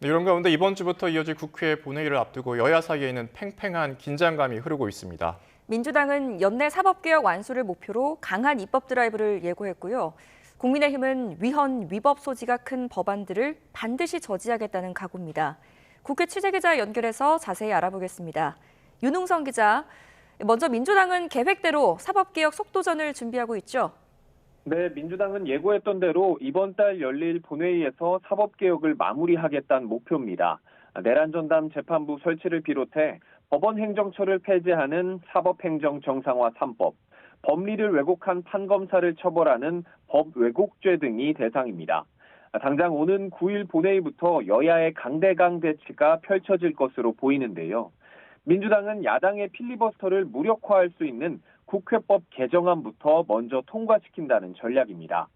이런 가운데 이번 주부터 이어질 국회 본회의를 앞두고 여야 사이에는 팽팽한 긴장감이 흐르고 있습니다. 민주당은 연내 사법개혁 완수를 목표로 강한 입법 드라이브를 예고했고요. 국민의힘은 위헌, 위법 소지가 큰 법안들을 반드시 저지하겠다는 각오입니다. 국회 취재기자 연결해서 자세히 알아보겠습니다. 윤웅성 기자, 먼저 민주당은 계획대로 사법개혁 속도전을 준비하고 있죠? 네, 민주당은 예고했던 대로 이번 달 열릴 본회의에서 사법개혁을 마무리하겠다는 목표입니다. 내란전담 재판부 설치를 비롯해 법원행정처를 폐지하는 사법행정정상화 3법, 법리를 왜곡한 판검사를 처벌하는 법왜곡죄 등이 대상입니다. 당장 오는 9일 본회의부터 여야의 강대강 대치가 펼쳐질 것으로 보이는데요. 민주당은 야당의 필리버스터를 무력화할 수 있는 국회법 개정안부터 먼저 통과시킨다는 전략입니다.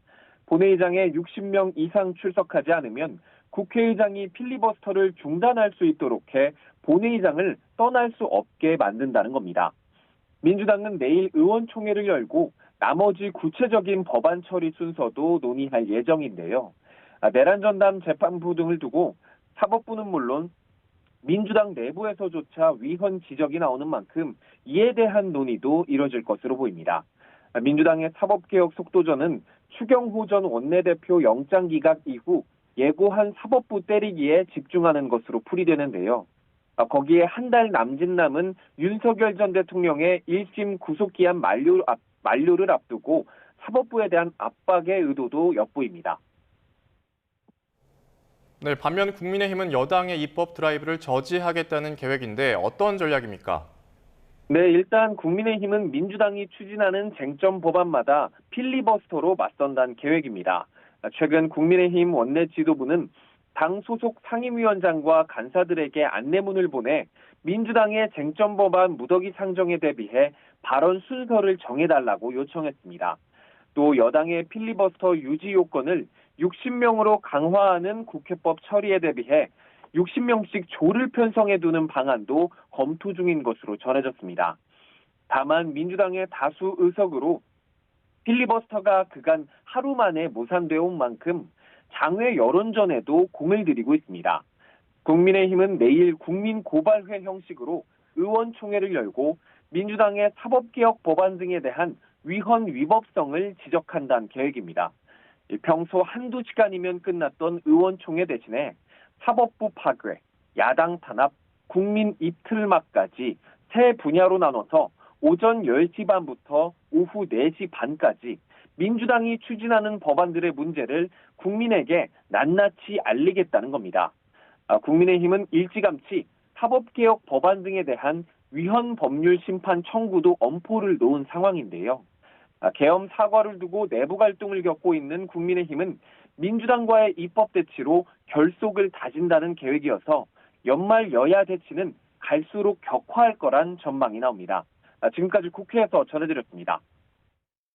본회의장에 60명 이상 출석하지 않으면 국회의장이 필리버스터를 중단할 수 있도록 해 본회의장을 떠날 수 없게 만든다는 겁니다. 민주당은 내일 의원총회를 열고 나머지 구체적인 법안 처리 순서도 논의할 예정인데요. 내란전담 재판부 등을 두고 사법부는 물론 민주당 내부에서조차 위헌 지적이 나오는 만큼 이에 대한 논의도 이뤄질 것으로 보입니다. 민주당의 사법개혁 속도전은 추경호 전 원내대표 영장기각 이후 예고한 사법부 때리기에 집중하는 것으로 풀이되는데요. 거기에 한 달 남짓 남은 윤석열 전 대통령의 1심 구속기한 만료를 앞두고 사법부에 대한 압박의 의도도 엿보입니다. 네, 반면 국민의힘은 여당의 입법 드라이브를 저지하겠다는 계획인데 어떤 전략입니까? 네, 일단 국민의힘은 민주당이 추진하는 쟁점 법안마다 필리버스터로 맞선다는 계획입니다. 최근 국민의힘 원내 지도부는 당 소속 상임위원장과 간사들에게 안내문을 보내 민주당의 쟁점 법안 무더기 상정에 대비해 발언 순서를 정해달라고 요청했습니다. 또 여당의 필리버스터 유지 요건을 60명으로 강화하는 국회법 처리에 대비해 60명씩 조를 편성해 두는 방안도 검토 중인 것으로 전해졌습니다. 다만 민주당의 다수 의석으로 필리버스터가 그간 하루 만에 무산되어 온 만큼 장외 여론전에도 공을 들이고 있습니다. 국민의힘은 내일 국민고발회 형식으로 의원총회를 열고 민주당의 사법개혁 법안 등에 대한 위헌 위법성을 지적한다는 계획입니다. 평소 한두 시간이면 끝났던 의원총회 대신에 사법부 파괴, 야당 탄압, 국민 이틀막까지 세 분야로 나눠서 오전 10시 반부터 오후 4시 반까지 민주당이 추진하는 법안들의 문제를 국민에게 낱낱이 알리겠다는 겁니다. 국민의힘은 일찌감치 사법개혁 법안 등에 대한 위헌 법률 심판 청구도 엄포를 놓은 상황인데요. 계엄 사과를 두고 내부 갈등을 겪고 있는 국민의힘은 민주당과의 입법 대치로 결속을 다진다는 계획이어서 연말 여야 대치는 갈수록 격화할 거란 전망이 나옵니다. 지금까지 국회에서 전해드렸습니다.